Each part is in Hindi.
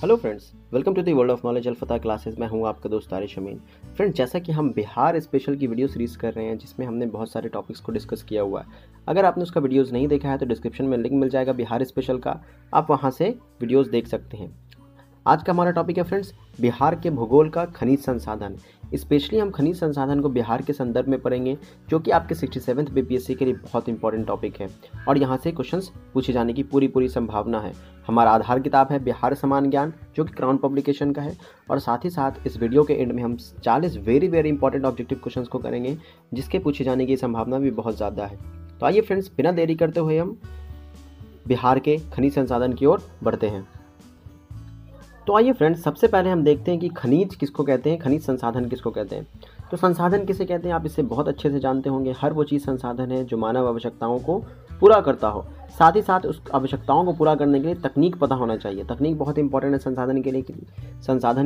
Hello friends, welcome to the world of knowledge अल्फता क्लासेस। मैं हूं आपका दोस्त तारिश अमीन। फ्रेंड्स, जैसा कि हम बिहार स्पेशल की वीडियो सीरीज़ कर रहे हैं जिसमें हमने बहुत सारे टॉपिक्स को डिस्कस किया हुआ है। अगर आपने उसका वीडियोस नहीं देखा है तो डिस्क्रिप्शन में लिंक मिल जाएगा बिहार स्पेशल का, आप वहां से वीडियोस देख सकते हैं। आज का हमारा टॉपिक है फ्रेंड्स, बिहार के भूगोल का खनिज संसाधन। स्पेशली हम खनिज संसाधन को बिहार के संदर्भ में पढ़ेंगे, जो कि आपके 67th बीपीएससी के लिए बहुत इंपॉर्टेंट टॉपिक है और यहाँ से क्वेश्चंस पूछे जाने की पूरी संभावना है। हमारा आधार किताब है बिहार समान ज्ञान, जो कि क्राउन पब्लिकेशन का है। और साथ ही साथ इस वीडियो के एंड में हम 40 वेरी इंपॉर्टेंट ऑब्जेक्टिव क्वेश्चंस को करेंगे, जिसके पूछे जाने की संभावना भी बहुत ज़्यादा है। तो आइए फ्रेंड्स, बिना देरी करते हुए हम बिहार के खनिज संसाधन की ओर बढ़ते हैं। तो आइए फ्रेंड्स, सबसे पहले हम देखते हैं कि खनिज किसको कहते हैं, खनिज संसाधन किसको कहते हैं। तो संसाधन किसे कहते हैं आप इसे बहुत अच्छे से जानते होंगे। हर वो चीज़ संसाधन है जो मानव आवश्यकताओं को पूरा करता हो। साथ ही साथ उस आवश्यकताओं को पूरा करने के लिए तकनीक पता होना चाहिए। तकनीक बहुत इंपॉर्टेंट है संसाधन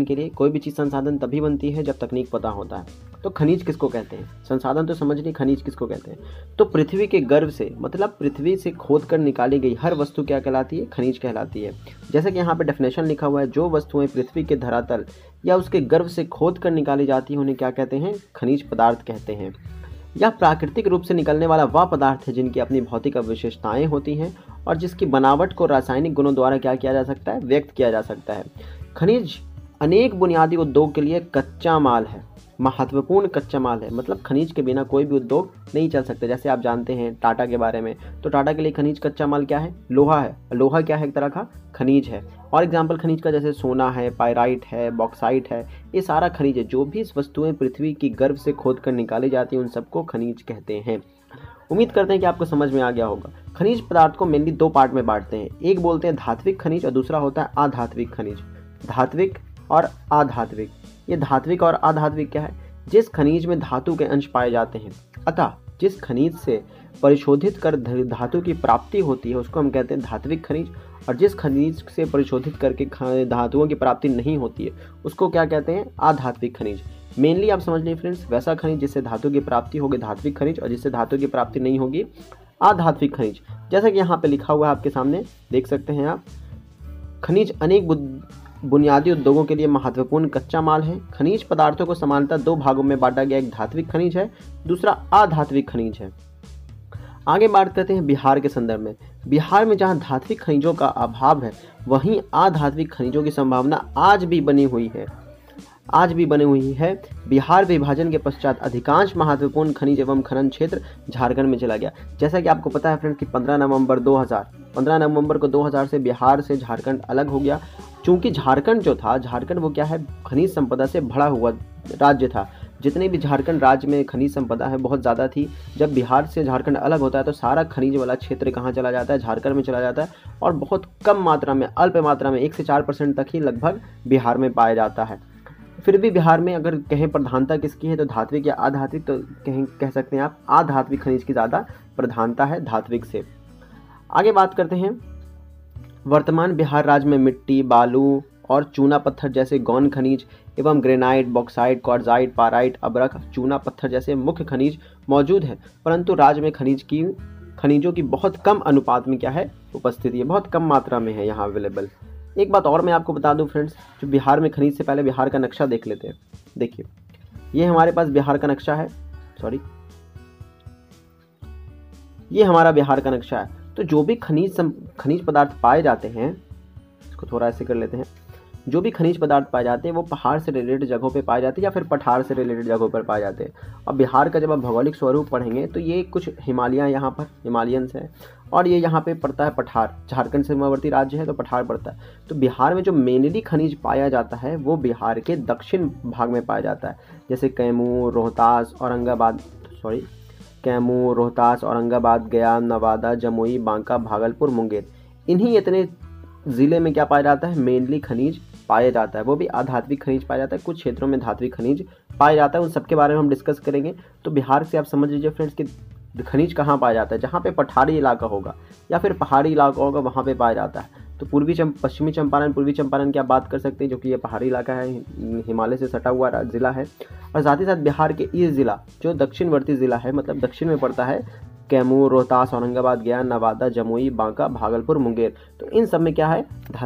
के लिए। कोई भी चीज़ संसाधन तभी बनती है जब तकनीक पता होता है। तो खनिज किसको कहते हैं, संसाधन तो समझ नहीं, खनिज किसको कहते हैं। तो पृथ्वी के गर्भ से, मतलब पृथ्वी से खोद कर निकाली गई हर वस्तु क्या कहलाती है, खनिज कहलाती है। जैसे कि यहाँ पे डेफिनेशन लिखा हुआ है, जो वस्तुएं पृथ्वी के धरातल या उसके गर्भ से खोद कर निकाली जाती है उन्हें क्या कहते हैं, खनिज पदार्थ कहते हैं। यह प्राकृतिक रूप से निकलने वाला वह पदार्थ है जिनकी अपनी भौतिक विशेषताएं होती हैं और जिसकी बनावट को रासायनिक गुणों द्वारा क्या किया जा सकता है, व्यक्त किया जा सकता है। खनिज अनेक बुनियादी उद्योग के लिए कच्चा माल है, महत्वपूर्ण कच्चा माल है। मतलब खनिज के बिना कोई भी उद्योग नहीं चल सकते। जैसे आप जानते हैं टाटा के बारे में, तो टाटा के लिए खनिज कच्चा माल क्या है, लोहा है। लोहा क्या है, एक तरह का खनिज है। और एग्जाम्पल खनिज का जैसे सोना है, पायराइट है, बॉक्साइट है, ये सारा खनिज है। जो भी इस वस्तुएं पृथ्वी की गर्भ से खोद कर निकाली जाती हैं उन सबको खनिज कहते हैं। उम्मीद करते हैं कि आपको समझ में आ गया होगा। खनिज पदार्थ को मेनली दो पार्ट में बांटते हैं। एक बोलते हैं धात्विक खनिज और दूसरा होता है अधात्विक खनिज। धात्विक और अधात्विक, ये धात्विक और अधात्विक क्या है, जिस खनिज में धातु के अंश पाए जाते हैं, अतः जिस खनिज से परिशोधित कर धातु की प्राप्ति होती है उसको हम कहते हैं धात्विक खनिज। और जिस खनिज से परिशोधित करके धातुओं की प्राप्ति नहीं होती है उसको क्या कहते हैं, अधात्विक खनिज। मेनली आप समझ लीजिए फ्रेंड्स, वैसा खनिज जिससे धातु की प्राप्ति होगी धात्विक खनिज, और जिससे धातु की प्राप्ति नहीं होगी अधात्विक खनिज। जैसा कि यहाँ पे लिखा हुआ है आपके सामने देख सकते हैं आप, खनिज अनेक बुनियादी उद्योगों के लिए महत्वपूर्ण कच्चा माल है। खनिज पदार्थों को समानतः दो भागों में बांटा गया, एक धात्विक खनिज है, दूसरा अधात्विक खनिज है। आगे बात करते हैं बिहार के संदर्भ में। बिहार में जहां धात्विक खनिजों का अभाव है, वहीं अधात्विक खनिजों की संभावना आज भी बनी हुई है। बिहार विभाजन के पश्चात अधिकांश महत्वपूर्ण खनिज एवं खनन क्षेत्र झारखंड में चला गया। जैसा कि आपको पता है फ्रेंड्स कि 15 नवंबर को 2000 से बिहार से झारखंड अलग हो गया। चूंकि झारखंड जो था, झारखंड वो क्या है, खनिज संपदा से भरा हुआ राज्य था। जितने भी झारखंड राज्य में खनिज संपदा है बहुत ज़्यादा थी। जब बिहार से झारखंड अलग होता है तो सारा खनिज वाला क्षेत्र कहाँ चला जाता है, झारखंड में चला जाता है। और बहुत कम मात्रा में, अल्प मात्रा में 1 से 4% तक ही लगभग बिहार में पाया जाता है। फिर भी बिहार में अगर कहें प्रधानता किसकी है तो धात्विक या अधात्विक, तो कह सकते हैं आप अधात्विक खनिज की ज़्यादा प्रधानता है धात्विक से। आगे बात करते हैं, वर्तमान बिहार राज्य में मिट्टी, बालू और चूना पत्थर जैसे गौण खनिज एवं ग्रेनाइट, बॉक्साइट, क्वार्जाइट, पाराइट, अब्रक, चूना पत्थर जैसे मुख्य खनिज मौजूद है। परंतु राज्य में खनिजों की बहुत कम अनुपात में क्या है, उपस्थिति है, बहुत कम मात्रा में है यहाँ अवेलेबल। एक बात और मैं आपको बता दूं फ्रेंड्स, जो बिहार में खनिज से पहले बिहार का नक्शा देख लेते हैं। देखिए, ये हमारे पास बिहार का नक्शा है, ये हमारा बिहार का नक्शा है। तो जो भी खनिज पदार्थ पाए जाते हैं, इसको थोड़ा ऐसे कर लेते हैं, जो भी खनिज पदार्थ पाए जाते हैं वो पहाड़ से रिलेटेड जगहों पे पाए जाते हैं या फिर पठार से रिलेटेड जगहों पर पाए जाते हैं। अब बिहार का जब आप भौगोलिक स्वरूप पढ़ेंगे तो ये कुछ हिमालय, यहाँ पर हिमालयंस है, और ये यहाँ पे पड़ता है पठार। झारखंड सीमावर्ती राज्य है तो पठार पड़ता है। तो बिहार में जो मेनली खनिज पाया जाता है वो बिहार के दक्षिण भाग में पाया जाता है, जैसे कैमूर, रोहतास, औरंगाबाद, गया, नवादा, जमुई, बांका, भागलपुर, मुंगेर, इन्हीं इतने ज़िले में क्या पाया जाता है, मेनली खनिज पाया जाता है। वो भी अधात्विक खनिज पाया जाता है, कुछ क्षेत्रों में धात्विक खनिज पाया जाता है, उन सबके बारे में हम डिस्कस करेंगे। तो बिहार से आप समझ लीजिए फ्रेंड्स कि खनिज कहाँ पाया जाता है, जहाँ पे पठारी इलाका होगा या फिर पहाड़ी इलाका होगा वहाँ पे पाया जाता है। तो पश्चिमी चंपारण, पूर्वी चंपारण की आप बात कर सकते हैं, जो कि ये पहाड़ी इलाका है, हिमालय से सटा हुआ ज़िला है। और साथ ही साथ बिहार के ईस्ट ज़िला जो दक्षिणवर्ती ज़िला है, मतलब दक्षिण में पड़ता है, कैमूर, रोहतास, औरंगाबाद, गया, नवादा, जमुई, बांका, भागलपुर, मुंगेर, तो इन सब में क्या है,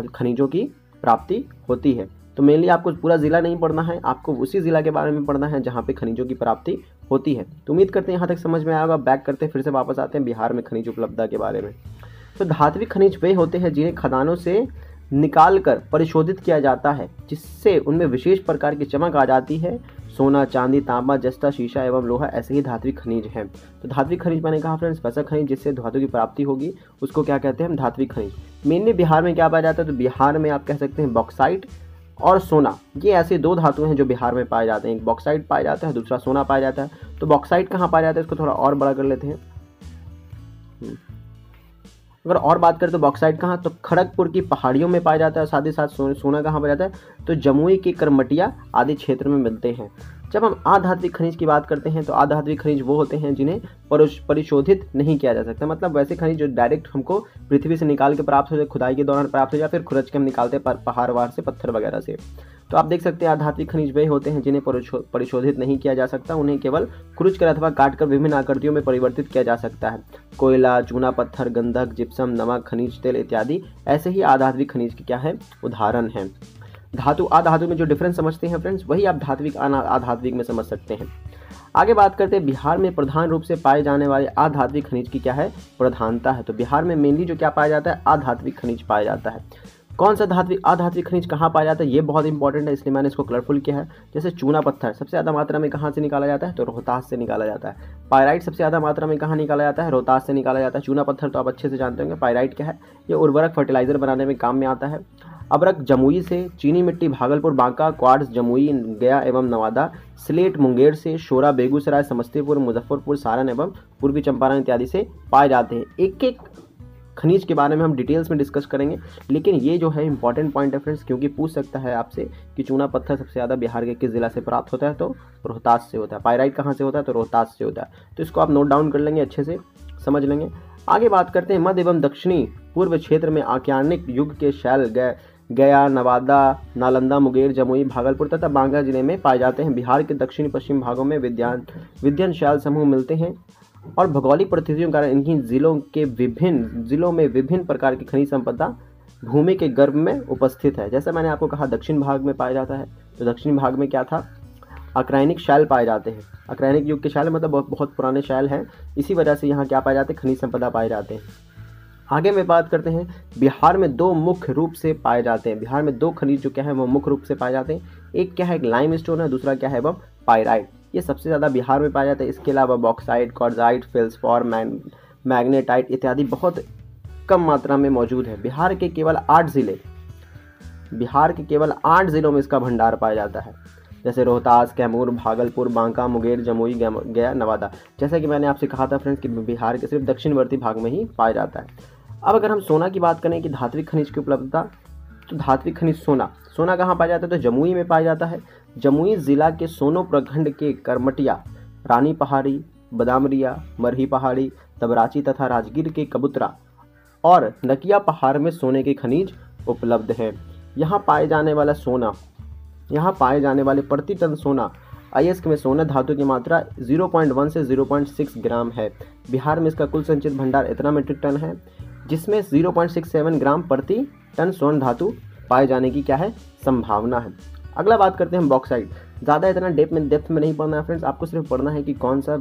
खनिजों की प्राप्ति होती है। तो मेनली आपको पूरा ज़िला नहीं पढ़ना है, आपको उसी ज़िला के बारे में पढ़ना है जहाँ पे खनिजों की प्राप्ति होती है। तो उम्मीद करते हैं यहाँ तक समझ में आएगा। बैक करते हैं, फिर से वापस आते हैं बिहार में खनिज उपलब्धता के बारे में। तो धात्विक खनिज वे होते हैं जिन्हें खदानों से निकाल कर परिशोधित किया जाता है, जिससे उनमें विशेष प्रकार की चमक आ जाती है। सोना, चांदी, तांबा, जस्ता, शीशा एवं लोहा ऐसे ही धात्विक खनिज हैं। तो धात्विक खनिज मैंने कहा फ्रेंड्स, वैसा खनिज जिससे धातु की प्राप्ति होगी उसको क्या कहते हैं हम, धात्विक खनिज। मेनली बिहार में क्या पाया जाता है, तो बिहार में आप कह सकते हैं बॉक्साइट और सोना, ये ऐसे दो धातु हैं जो बिहार में पाए जाते हैं। एक बॉक्साइट पाया जाता है, दूसरा सोना पाया जाता है। तो बॉक्साइट कहाँ पाया जाता है, इसको थोड़ा और बड़ा कर लेते हैं। अगर और बात करें तो बॉक्साइट कहाँ, तो खड़गपुर की पहाड़ियों में पाया जाता है। साथ ही साथ सोना कहाँ पाया जाता है, तो जमुई की करमटिया आदि क्षेत्र में मिलते हैं। जब हम अधात्विक खनिज की बात करते हैं तो अधात्विक खनिज वो होते हैं जिन्हें परिशोधित नहीं किया जा सकता। मतलब वैसे खनिज जो डायरेक्ट हमको पृथ्वी से निकाल के प्राप्त हो जाए, खुदाई के दौरान प्राप्त हो जाए, फिर खुरच के हम निकालते हैं पहाड़ वहाड़ से, पत्थर वगैरह से। तो आप देख सकते हैं अधात्विक खनिज वे होते हैं जिन्हें परिशोधित नहीं किया जा सकता। उन्हें केवल खुरच कर अथवा काट कर विभिन्न आकृतियों में परिवर्तित किया जा सकता है। कोयला, चूना पत्थर, गंधक, जिप्सम, नमक, खनिज तेल इत्यादि ऐसे ही अधात्विक खनिज के क्या है, उदाहरण हैं। धातु अधातु में जो डिफरेंस समझते हैं फ्रेंड्स, वही आप धात्विक अधात्विक में समझ सकते हैं। आगे बात करते हैं बिहार में प्रधान रूप से पाए जाने वाले अधात्विक खनिज की क्या है, प्रधानता है। तो बिहार में मेनली जो क्या पाया जाता है, अधात्विक खनिज पाया जाता है। कौन सा अधात्विक खनिज कहाँ पाया जाता है, ये बहुत इंपॉर्टेंट है, इसलिए मैंने इसको कलरफुल किया है। जैसे चूना पत्थर सबसे ज़्यादा मात्रा में कहाँ से निकाला जाता है, तो रोहतास से निकाला जाता है। पायराइट सबसे ज़्यादा मात्रा में कहाँ निकाला जाता है, रोहतास से निकाला जाता है। चूना पत्थर तो आप अच्छे से जानते होंगे। पायराइट क्या है, ये उर्वरक फर्टिलाइजर बनाने में काम में आता है। अबरक जमुई से, चीनी मिट्टी भागलपुर बांका, क्वार्ट्ज जमुई गया एवं नवादा, स्लेट मुंगेर से, शोरा बेगूसराय, समस्तीपुर, मुजफ्फरपुर, सारण एवं पूर्वी चंपारण इत्यादि से पाए जाते हैं। एक एक खनिज के बारे में हम डिटेल्स में डिस्कस करेंगे, लेकिन ये जो है इंपॉर्टेंट पॉइंट है फ्रेंड्स, क्योंकि पूछ सकता है आपसे कि चूना पत्थर सबसे ज़्यादा बिहार के किस जिला से प्राप्त होता है, तो रोहतास से होता है। पायराइट कहाँ से होता है, तो रोहतास से होता है। तो इसको आप नोट डाउन कर लेंगे, अच्छे से समझ लेंगे। आगे बात करते हैं मध्य एवं दक्षिणी पूर्व क्षेत्र में आक्यानिक युग के शैल गया, नवादा, नालंदा, मुंगेर, जमुई, भागलपुर तथा बांका जिले में पाए जाते हैं। बिहार के दक्षिणी पश्चिम भागों में विद्यमान शैल समूह मिलते हैं और भौगोलिक परिस्थितियों के कारण इन्हीं जिलों में विभिन्न प्रकार की खनिज संपदा भूमि के गर्भ में उपस्थित है। जैसा मैंने आपको कहा दक्षिण भाग में पाया जाता है, तो दक्षिणी भाग में क्या था, अक्रायनिक शैल पाए जाते हैं। अक्रायनिक युग के शैल मतलब बहुत पुराने शैल हैं, इसी वजह से यहाँ क्या पाए जाते हैं, खनिज संपदा पाए जाते हैं। आगे में बात करते हैं बिहार में दो मुख्य रूप से पाए जाते हैं। बिहार में दो खनिज जो क्या है वो मुख्य रूप से पाए जाते हैं। एक क्या है, एक लाइमस्टोन है, दूसरा क्या है वो पायराइट। ये सबसे ज़्यादा बिहार में पाया जाता है। इसके अलावा बॉक्साइट, क्वार्ट्जाइट, फेल्सफॉर, मैग्नेटाइट इत्यादि बहुत कम मात्रा में मौजूद है। बिहार के केवल 8 जिलों में इसका भंडार पाया जाता है, जैसे रोहतास, कैमूर, भागलपुर, बांका, मुंगेर, जमुई, गया, नवादा। जैसा कि मैंने आपसे कहा था फ्रेंड्स कि बिहार के सिर्फ दक्षिणवर्ती भाग में ही पाया जाता है। अब अगर हम सोना की बात करें कि धात्विक खनिज की उपलब्धता, तो धात्विक खनिज सोना कहाँ पाया जाता है, तो जमुई में पाया जाता है। जमुई जिला के सोनो प्रखंड के करमटिया, रानी पहाड़ी, बदामरिया, मरही पहाड़ी, तबराची तथा राजगीर के कबूतरा और नकिया पहाड़ में सोने के खनिज उपलब्ध हैं। यहाँ पाए जाने वाले प्रति टन सोना अयस्क में सोना धातु की मात्रा 0.1 से 0.6 ग्राम है। बिहार में इसका कुल संचित भंडार इतना मीट्रिक टन है, जिसमें 0.67 ग्राम प्रति टन स्वर्ण धातु पाए जाने की क्या है, संभावना है। अगला बात करते हैं हम बॉक्साइट। ज़्यादा इतना डेप्थ में नहीं पढ़ना है फ्रेंड्स, आपको सिर्फ पढ़ना है कि कौन सा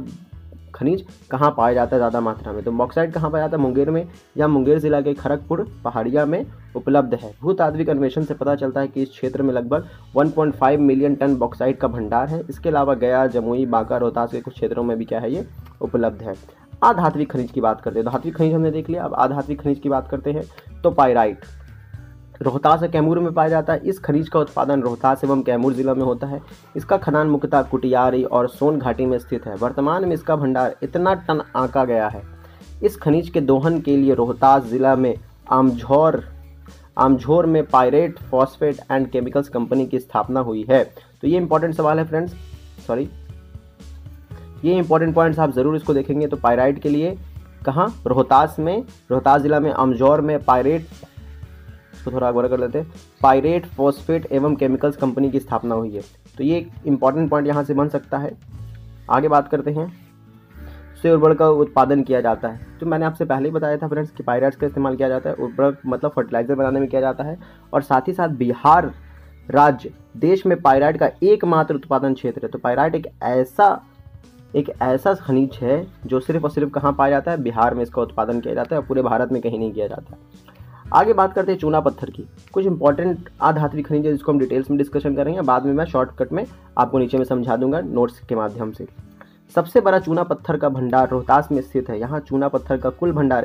खनिज कहाँ पाया जाता है ज़्यादा मात्रा में। तो बॉक्साइट कहाँ पाया जाता है, मुंगेर में, या मुंगेर जिला के खड़गपुर पहाड़िया में उपलब्ध है। भूतात्विक अन्वेषण से पता चलता है कि इस क्षेत्र में लगभग 1.5 मिलियन टन बॉक्साइट का भंडार है। इसके अलावा गया, जमुई, बांका, रोहतास के कुछ क्षेत्रों में भी क्या है, ये उपलब्ध है। अधात्विक खनिज की बात करते हैं, धात्विक खनिज हमने देख लिया। अब अधात्विक खनिज की बात करते हैं, तो पायराइट रोहतास और कैमूर में पाया जाता है। इस खनिज का उत्पादन रोहतास एवं कैमूर जिला में होता है। इसका खदान मुख्यतः कुटियारी और सोन घाटी में स्थित है। वर्तमान में इसका भंडार इतना टन आंका गया है। इस खनिज के दोहन के लिए रोहतास जिला में आमझोर में pirate phosphate and chemicals company की स्थापना हुई है। तो ये इंपॉर्टेंट सवाल है फ्रेंड्स, ये इंपॉर्टेंट पॉइंट्स आप जरूर इसको देखेंगे। तो पायराइट के लिए कहाँ, रोहतास जिला में आमझोर में पायरेट, तो थोड़ा आगे कर लेते हैं, पायरेट फॉस्फेट एवं केमिकल्स कंपनी की स्थापना हुई है। तो ये एक इंपॉर्टेंट पॉइंट यहाँ से बन सकता है। आगे बात करते हैं, उससे उर्वरक का उत्पादन किया जाता है। तो मैंने आपसे पहले ही बताया था फ्रेंड्स कि पायराइट्स का इस्तेमाल किया जाता है उर्वरक मतलब फर्टिलाइज़र बनाने में किया जाता है। और साथ ही साथ बिहार राज्य देश में पायराइट का एकमात्र उत्पादन क्षेत्र है। तो पायराइट एक ऐसा खनिज है जो सिर्फ और सिर्फ कहाँ पाया जाता है, बिहार में इसका उत्पादन किया जाता है और पूरे भारत में कहीं नहीं किया जाता है। आगे बात करते हैं चूना पत्थर की। कुछ इंपॉर्टेंट अधात्विक खनिज है जिसको हम डिटेल्स में डिस्कशन करेंगे, बाद में मैं शॉर्टकट में आपको नीचे में समझा दूंगा नोट्स के माध्यम से। सबसे बड़ा चूना पत्थर का भंडार रोहतास में स्थित है। यहाँ चूना पत्थर का कुल भंडार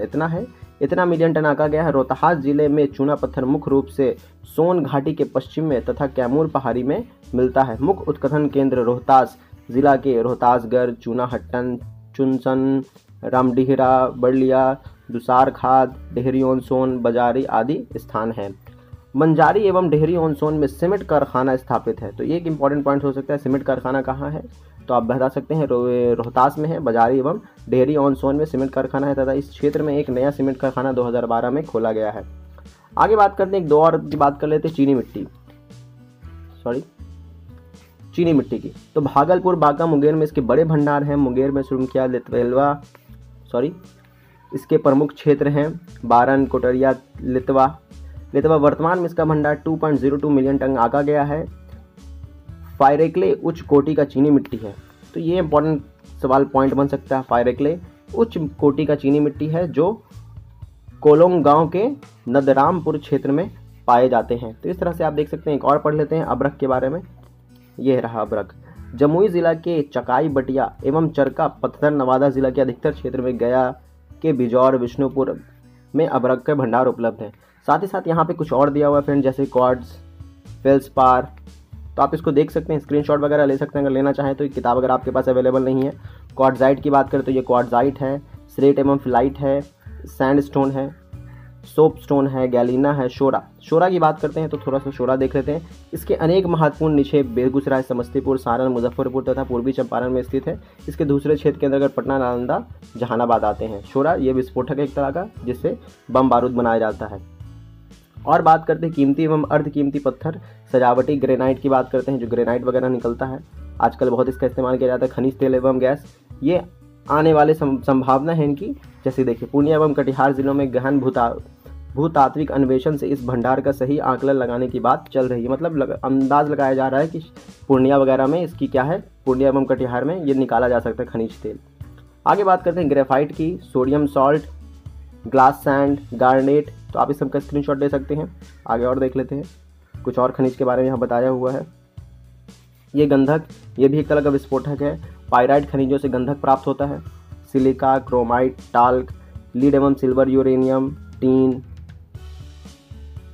इतना मिलियन टन आका गया है। रोहतास जिले में चूना पत्थर मुख्य रूप से सोन घाटी के पश्चिम में तथा कैमूर पहाड़ी में मिलता है। मुख्य उत्खनन केंद्र रोहतास जिला के रोहतासगढ़, चूनाहट्टन, चुनसन, रामडीहरा, बड़लिया, दुसार खाद, डेहरी ऑन सोन, बजारी आदि स्थान है। मंजारी एवं डेहरी ऑन सोन में सीमेंट कारखाना स्थापित है। तो ये एक इंपॉर्टेंट पॉइंट हो सकता है, सीमेंट कारखाना कहाँ है, तो आप बता सकते हैं रोहतास में है। बजारी एवं डेहरी ऑन सोन में सीमेंट कारखाना है तथा इस क्षेत्र में एक नया सीमेंट कारखाना 2012 में खोला गया है। आगे बात करते हैं, एक दो और की बात कर लेते हैं, चीनी मिट्टी की। तो भागलपुर, बांका, मुंगेर में इसके बड़े भंडार हैं। मुंगेर में सुरमखिया, इसके प्रमुख क्षेत्र हैं। बारन, कोटरिया, लितवा वर्तमान में इसका भंडार 2.02 मिलियन टन आका गया है। फायरेक्ले उच्च कोटि का चीनी मिट्टी है। तो ये इंपॉर्टेंट सवाल पॉइंट बन सकता है। फायरेक्ले उच्च कोटि का चीनी मिट्टी है जो कोलोंग गांव के नदरामपुर क्षेत्र में पाए जाते हैं। तो इस तरह से आप देख सकते हैं। एक और पढ़ लेते हैं अब्रक के बारे में। यह रहा अब्रक। जमुई जिला के चकाई, बटिया एवं चरका पत्थर, नवादा जिला के अधिकतर क्षेत्र में, गया के बिजौर, विष्णुपुर में अब्रक के भंडार उपलब्ध हैं। साथ ही साथ यहाँ पे कुछ और दिया हुआ है फ्रेंड, जैसे क्वार्ट्ज, फेल्सपार। तो आप इसको देख सकते हैं, स्क्रीनशॉट वगैरह ले सकते हैं अगर लेना चाहें तो। ये किताब अगर आपके पास अवेलेबल नहीं है। क्वार्ट्जाइट की बात करें तो ये क्वार्ट्जाइट है, स्लेट एवं फिलाइट है, सैंडस्टोन है, सोपस्टोन है, गैलीना है, शोरा की बात करते हैं तो थोड़ा सा शोरा देख लेते हैं। इसके अनेक महत्वपूर्ण निक्षेप बेगूसराय, समस्तीपुर, सारण, मुजफ्फरपुर तथा पूर्वी चंपारण में स्थित है। इसके दूसरे क्षेत्र के अंतर्गत पटना, नालंदा, जहानाबाद आते हैं। शोरा ये विस्फोटक है एक तरह का, जिससे बम बारूद बनाया जाता है। और बात करते हैं कीमती एवं अर्धकीमती पत्थर, सजावटी ग्रेनाइट की बात करते हैं, जो ग्रेनाइट वगैरह निकलता है आजकल बहुत इसका इस्तेमाल किया जाता है। खनिज तेल एवं गैस, ये आने वाले संभावना है इनकी। जैसे देखिए, पूर्णिया एवं कटिहार जिलों में गहन भूतात्विक अन्वेषण से इस भंडार का सही आकलन लगाने की बात चल रही है। मतलब अंदाज लगाया जा रहा है कि पूर्णिया वगैरह में इसकी क्या है, पूर्णिया एवं कटिहार में ये निकाला जा सकता है खनिज तेल। आगे बात करते हैं ग्रेफाइट की, sodium salt, glass sand, garnet. तो आप इस सबका स्क्रीनशॉट ले सकते हैं। आगे और देख लेते हैं, कुछ और खनिज के बारे में यहाँ बताया हुआ है। ये गंधक, ये भी एक तरह का विस्फोटक है। पायराइट खनिजों से गंधक प्राप्त होता है। सिलिका, क्रोमाइट, टाल्क, लीड एवं सिल्वर, यूरेनियम, टीन,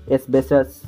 एस्बेस्टस,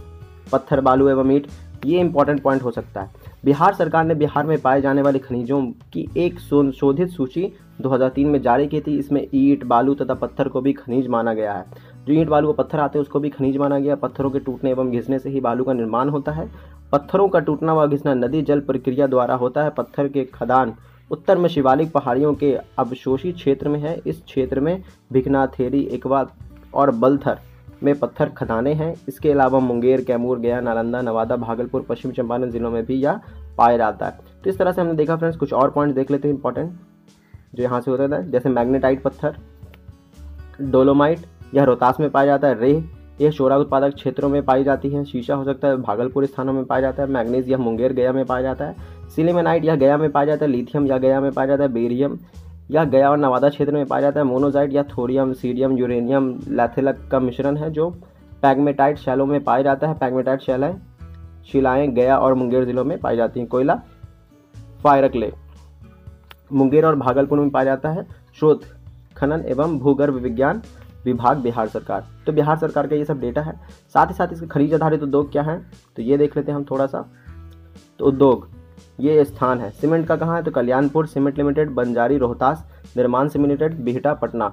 पत्थर, बालू एवं ईंट, ये इंपॉर्टेंट पॉइंट हो सकता है। बिहार सरकार ने बिहार में पाए जाने वाले खनिजों की एक संशोधित सूची 2003 में जारी की थी। इसमें ईंट, बालू तथा पत्थर को भी खनिज माना गया है। जो ईंट, बालू व पत्थर आते हैं उसको भी खनिज माना गया। पत्थरों के टूटने एवं घिसने से ही बालू का निर्माण होता है। पत्थरों का टूटना व घिसना नदी जल प्रक्रिया द्वारा होता है। पत्थर के खदान उत्तर में शिवालिक पहाड़ियों के अवशोषित क्षेत्र में है। इस क्षेत्र में भिकना, थेरी, एकवा और बलथर में पत्थर खदानें हैं। इसके अलावा मुंगेर, कैमूर, गया, नालंदा, नवादा, भागलपुर, पश्चिम चंपारण जिलों में भी यह पाया जाता है। तो इस तरह से हमने देखा फ्रेंड्स। कुछ और पॉइंट देख लेते हैं इंपॉर्टेंट जो यहाँ से होता है, जैसे मैग्नेटाइट पत्थर, डोलोमाइट, यह रोहतास में पाया जाता है। रेह, यह शोरा उत्पादक क्षेत्रों में पाई जाती है। शीशा हो सकता है भागलपुर स्थानों में पाया जाता है। मैग्नीज, यह मुंगेर, गया में पाया जाता है। सिलिमेनाइट, यह गया में पाया जाता है। लिथियम, यह गया में पाया जाता है। बेरियम, यह गया और नवादा क्षेत्र में पाया जाता है। मोनोजाइट, यह थोरियम, सीरियम, यूरेनियम, लैथेलक का मिश्रण है जो पैगमेटाइट शैलों में पाया जाता है। पैगमेटाइट शिलाएं गया और मुंगेर जिलों में पाई जाती हैं। कोयला, फायरक्ले, मुंगेर और भागलपुर में पाया जाता है। शोध, खनन एवं भूगर्भ विज्ञान विभाग, बिहार सरकार। तो बिहार सरकार का ये सब डेटा है। साथ ही साथ इसके खनिज आधारित उद्योग क्या है तो ये देख लेते हैं हम थोड़ा सा। तो उद्योग, ये स्थान है। सीमेंट का कहाँ है तो Kalyanpur cement limited, Banjari, Rohtas, Nirman cement limited, Bihta, Patna.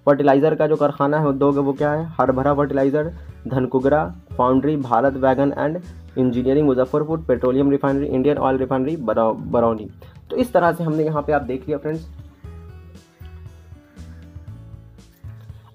Fertiliser का जो कारखाना है, उद्योग है, वो क्या है, हरभरा फर्टिलाइजर, धनकुगरा foundry, Bharat wagon and engineering, Muzaffarpur, petroleum refinery, Indian oil refinery, Barauni. तो इस तरह से हमने यहाँ पे आप देख लिया फ्रेंड्स।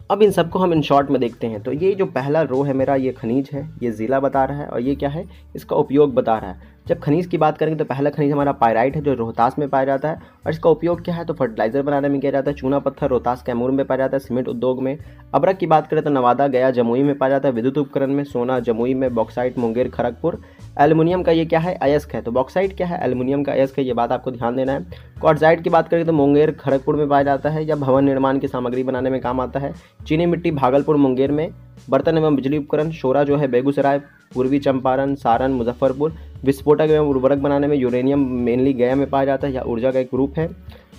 अब इन सबको हम इन शॉर्ट में देखते हैं। तो ये जो पहला रो है मेरा, ये खनिज है, ये ज़िला बता रहा है, और ये क्या है, इसका उपयोग बता रहा है। जब खनिज की बात करेंगे तो पहला खनिज हमारा पायराइट है जो रोहतास में पाया जाता है और इसका उपयोग क्या है तो फर्टिलाइजर बनाने में किया जाता है। चूना पत्थर रोहतास कैमूर में पाया जाता है सीमेंट उद्योग में। अबरक की बात करें तो नवादा गया जमुई में पाया जाता है विद्युत उपकरण में। सोना जमुई में। बॉक्साइट मुंगेर खड़गपुर। एल्युमिनियम का ये क्या है अयस्क है, तो बॉक्साइट क्या है एल्युमिनियम का अयस्क है, ये बात आपको ध्यान देना है। क्वार्टजाइट की बात करें तो मुंगेर खड़गपुर में पाया जाता है या भवन निर्माण की सामग्री बनाने में काम आता है। चीनी मिट्टी भागलपुर मुंगेर में। बर्तन एवं बिजली उपकरण शोरा जो है बेगूसराय, पूर्वी चंपारण, सारण, मुजफ्फरपुर। विस्फोटक एवं उर्वरक बनाने में यूरेनियम मेनली गया में पाया जाता है या ऊर्जा का एक रूप है।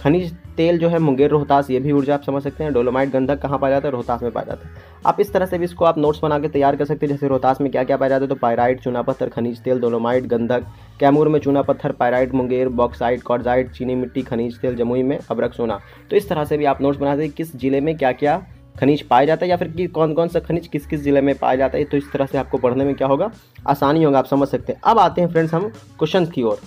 खनिज तेल जो है मुंगेर रोहतास, ये भी ऊर्जा आप समझ सकते हैं। डोलोमाइट गंधक कहाँ पाया जाता है, रोहतास में पाया जाता है। आप इस तरह से भी इसको आप नोट्स बना के तैयार कर सकते हैं, जैसे रोहतास में क्या क्या पाया जाता है तो पायराइट, चूना पत्थर, खनिज तेल, डोलोमाइट गंधक। कैमूर में चूना पत्थर, पायराइट, मुंगेर बॉक्साइट, क्वार्टजाइट, चीनी मिट्टी, खनिज तेल, जमुई में अबरक, सोना। तो इस तरह से भी आप नोट्स बना सकते हैं किस जिले में क्या क्या खनिज पाया जाता है या फिर कि कौन कौन सा खनिज किस किस जिले में पाया जाता है। तो इस तरह से आपको पढ़ने में क्या होगा आसानी होगा, आप समझ सकते हैं। अब आते हैं फ्रेंड्स हम क्वेश्चन की ओर।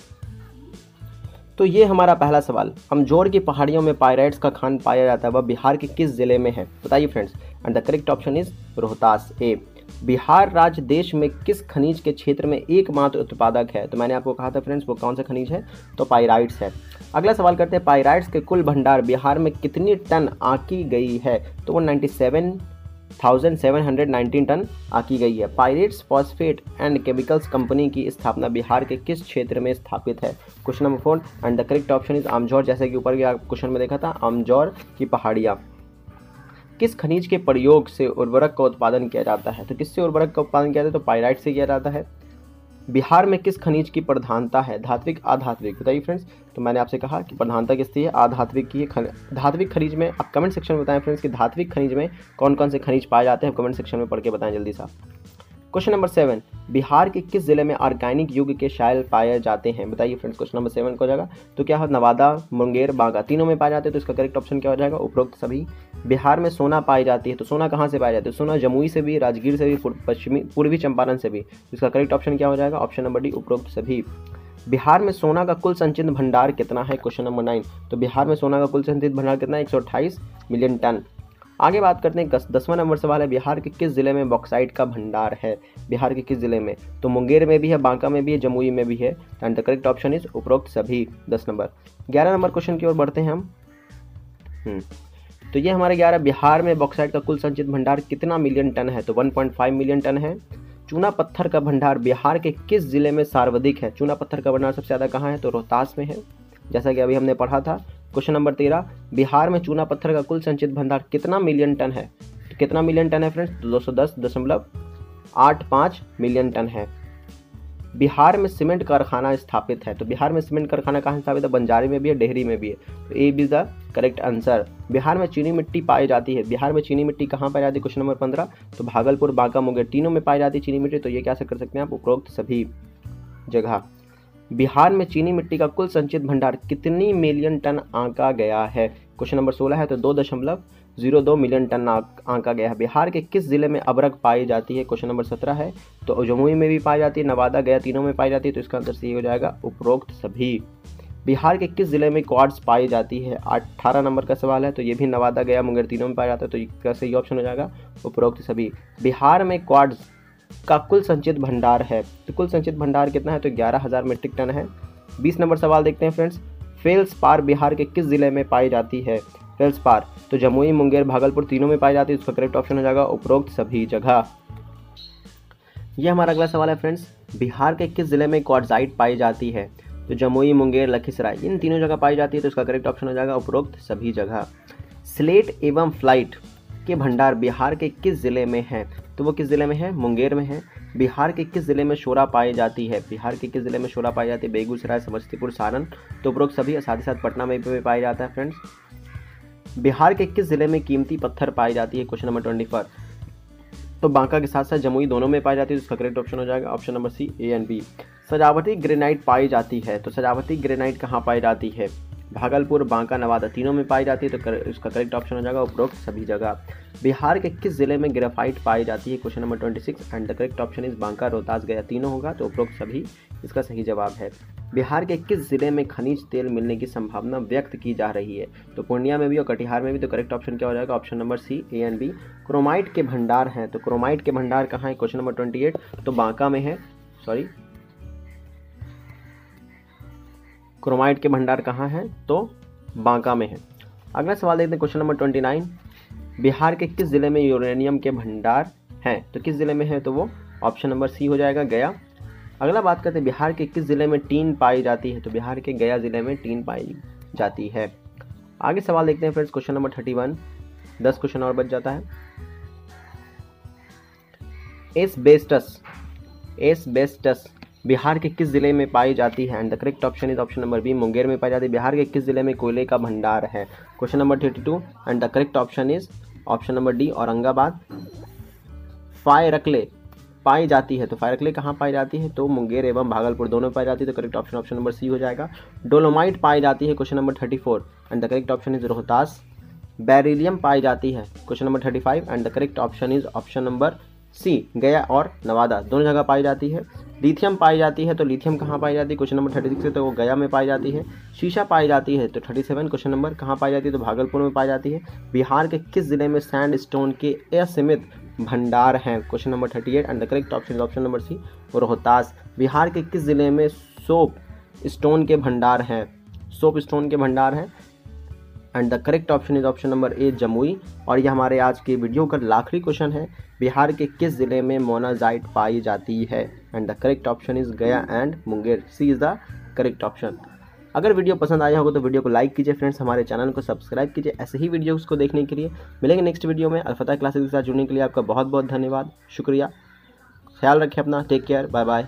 तो ये हमारा पहला सवाल, अमजोर की पहाड़ियों में पायराइट्स का खान पाया जाता है, वह बिहार के किस जिले में है, बताइए friends. And the correct option is Rohtas A. Bihar राज्य देश में किस खनिज के क्षेत्र में एकमात्र उत्पादक है, तो मैंने आपको कहा था फ्रेंड्स वो कौन सा खनिज है तो पायराइट्स है। अगला सवाल करते हैं, पायराइट्स के कुल भंडार बिहार में कितनी टन आकी गई है, तो वो 97,719 टन आकी गई है। Pyrites phosphate and chemicals company की स्थापना बिहार के किस क्षेत्र में स्थापित है, question number 4 and the correct option is Amjhor. जैसे कि ऊपर के क्वेश्चन में देखा था अमजोर की पहाड़ियाँ। किस खनिज के प्रयोग से उर्वरक का उत्पादन किया जाता है, तो किससे उर्वरक का उत्पादन किया जाता है तो पायराइट से किया जाता है। बिहार में किस खनिज की प्रधानता है, धात्विक आधात्विक, बताइए फ्रेंड्स। तो मैंने आपसे कहा कि प्रधानता किसकी है आधात्विक की है। धात्विक खनिज में आप कमेंट सेक्शन में बताएं फ्रेंड्स कि धात्विक खनिज में कौन कौन से खनिज पाए जाते हैं, कमेंट सेक्शन में पढ़ के बताएं जल्दी सा। क्वेश्चन नंबर 7, बिहार के किस जिले में ऑर्गेनिक युग के शायल पाए जाते हैं, बताइए फ्रेंड्स। क्वेश्चन नंबर 7 को हो जाएगा तो क्या है नवादा, मुंगेर, बांका, तीनों में पाए जाते हैं, तो इसका करेक्ट ऑप्शन क्या हो जाएगा उपरोक्त सभी। बिहार में सोना पाई जाती है, तो सोना कहाँ से पाया जाता है, सोना जमुई से भी, राजगीर से भी, पूर्वी चंपारण से भी, तो इसका करेक्ट ऑप्शन क्या हो जाएगा ऑप्शन नंबर डी उपरोक्त सभी। बिहार में सोना का कुल संचित भंडार कितना है, क्वेश्चन नंबर 9, तो बिहार में सोना का कुल संचित भंडार कितना है 128 मिलियन टन। आगे बात करते हैं 10वां नंबर सवाल है, बिहार के किस जिले में बॉक्साइट का भंडार है, बिहार के किस जिले में, तो मुंगेर में भी है, बांका में भी है, जमुई में भी है, and the correct option is उपरोक्त सभी 10 नंबर। 11 नंबर क्वेश्चन की ओर बढ़ते हैं हम। तो ये हमारे 11, बिहार में बॉक्साइट का कुल संचित भंडार कितना मिलियन टन है, तो 1.5 मिलियन टन है। चूना पत्थर का भंडार बिहार के किस जिले में सर्वाधिक है, चूना पत्थर का भंडार सबसे ज़्यादा कहाँ है, तो रोहतास में है, जैसा कि अभी हमने पढ़ा था। क्वेश्चन नंबर 13, बिहार में चूना पत्थर का कुल संचित भंडार कितना मिलियन टन है, तो कितना मिलियन टन है फ्रेंड्स, 210.85 मिलियन टन है। बिहार में सीमेंट कारखाना स्थापित है, तो बिहार में सीमेंट कारखाना कहाँ स्थापित है, बंजारे में भी है, डेहरी में भी है, तो A is the correct answer. Bihar में चीनी मिट्टी पाई जाती है, बिहार में चीनी मिट्टी कहाँ पाई जाती है, क्वेश्चन नंबर 15, तो भागलपुर, बांका, मुंगेर तीनों में पाई जाती है चीनी मिट्टी, तो ये क्या कर सकते हैं आप उपरोक्त सभी जगह। बिहार में चीनी मिट्टी का कुल संचित भंडार कितनी मिलियन टन आंका गया है, क्वेश्चन नंबर 16 है, तो 2.02 मिलियन टन आंका गया है। बिहार के किस जिले में अबरक पाई जाती है, क्वेश्चन नंबर 17 है, तो जमुई में भी पाई जाती है, नवादा, गया तीनों में पाई जाती है, तो इसका आंसर सही हो जाएगा उपरोक्त सभी। बिहार के किस जिले में क्वार्ट्ज पाई जाती है, 18 नंबर का सवाल है, तो ये भी नवादा, गया, मुंगेर तीनों में पाया जाता है, तो इसका सही ऑप्शन हो जाएगा उपरोक्त सभी। बिहार में क्वार्ट्ज का कुल संचित भंडार है, तो कुल संचित भंडार कितना है, तो 11,000 मीट्रिक टन है। 20 नंबर सवाल देखते हैं फ्रेंड्स, फेल्सपार बिहार के किस जिले में पाई जाती है, फेल्सपार तो जमुई, मुंगेर, भागलपुर तीनों में पाई जाती है, उसका करेक्ट ऑप्शन हो जाएगा उपरोक्त सभी जगह। ये हमारा अगला सवाल है फ्रेंड्स, बिहार के किस जिले में क्वार्टजाइट पाई जाती है, तो जमुई, मुंगेर, लखीसराय इन तीनों जगह पाई जाती है, तो इसका करेक्ट ऑप्शन हो जाएगा उपरोक्त सभी जगह। स्लेट एवं फ्लाइट के भंडार बिहार के किस जिले में है, तो वो किस जिले में है, मुंगेर में है। बिहार के किस जिले में शोरा पाई जाती है, बिहार के किस जिले में शोरा पाई जाती है, बेगूसराय, समस्तीपुर, सारण, तो उपरोक्त सभी, साथ ही साथ पटना में भी पाया जाता है फ्रेंड्स। बिहार के किस जिले में कीमती पत्थर पाई जाती है, क्वेश्चन नंबर 24, तो बांका के साथ साथ जमुई दोनों में पाई जाती है, तो इसका करेक्ट ऑप्शन हो जाएगा option number C, A and B. सजावटी ग्रेनाइट पाई जाती है, तो सजावटी ग्रेनाइट कहाँ पाई जाती है, भागलपुर, बांका, नवादा तीनों में पाई जाती है, तो इसका करेक्ट ऑप्शन हो जाएगा उपरोक्त सभी जगह। बिहार के किस जिले में ग्रेफाइट पाई जाती है, question number 26 and the correct option is Banka, Rohtas, गया तीनों होगा, तो उपरोक्त सभी इसका सही जवाब है। बिहार के किस जिले में खनिज तेल मिलने की संभावना व्यक्त की जा रही है, तो पूर्णिया में भी और कटिहार में भी, तो करेक्ट ऑप्शन क्या हो जाएगा option number C, A and B. Chromite के भंडार हैं, तो क्रोमाइट के भंडार कहाँ है, क्वेश्चन नंबर 28, तो बांका में है, सॉरी क्रोमाइट के भंडार कहाँ हैं? तो बांका में है। अगला सवाल देखते हैं क्वेश्चन नंबर 29। बिहार के किस ज़िले में यूरेनियम के भंडार हैं? तो किस ज़िले में है? तो वो ऑप्शन नंबर सी हो जाएगा, गया। अगला बात करते हैं बिहार के किस ज़िले में टीन पाई जाती है? तो बिहार के गया ज़िले में टीन पाई जाती है। आगे सवाल देखते हैं फ्रेंड्स क्वेश्चन नंबर 31। 10 क्वेश्चन और बच जाता है। एस्बेस्टस बिहार के किस ज़िले में पाई जाती है? And the correct option is option number B, Munger में पाई जाती है। बिहार के किस ज़िले में कोयले का भंडार है? Question number 32 and the correct option is option number D, Aurangabad. Fireclay पाई जाती है, तो फायरकले कहाँ पाई जाती है? तो मुंगेर एवं भागलपुर दोनों में पाई जाती है, तो correct option option number C हो जाएगा। डोलोमाइट पाई जाती है, question number 34 and the correct option is Rohtas. Beryllium पाई जाती है, question number 35 and the correct option is option number C, Gaya और नवादा दोनों जगह पाई जाती है। लिथियम पाई जाती है, तो लिथियम कहाँ पाई जाती है? क्वेश्चन नंबर 36 है, तो वो गया में पाई जाती है। शीशा पाई जाती है, तो 37 क्वेश्चन नंबर कहाँ पाई जाती है? तो भागलपुर में पाई जाती है। बिहार के किस जिले में सैंड स्टोन के असीमित भंडार हैं? Question number 38 and the correct option is option number C, Rohtas. Bihar के किस जिले में सोप स्टोन के भंडार हैं? सोप स्टोन के भंडार हैं and the correct option is option number A, Jamui. और ये हमारे आज के वीडियो का आखिरी क्वेश्चन है, बिहार के किस जिले में मोनाजाइट पाई जाती है? And the correct option is Gaya and Munger, C is the correct option. अगर वीडियो पसंद आया होगा तो वीडियो को लाइक कीजिए फ्रेंड्स, हमारे चैनल को सब्सक्राइब कीजिए ऐसे ही वीडियोस को देखने के लिए। मिलेंगे नेक्स्ट वीडियो में। अलफतह क्लासेस के साथ जुड़ने के लिए आपका बहुत बहुत धन्यवाद, शुक्रिया। ख्याल रखें अपना, टेक केयर, बाय बाय।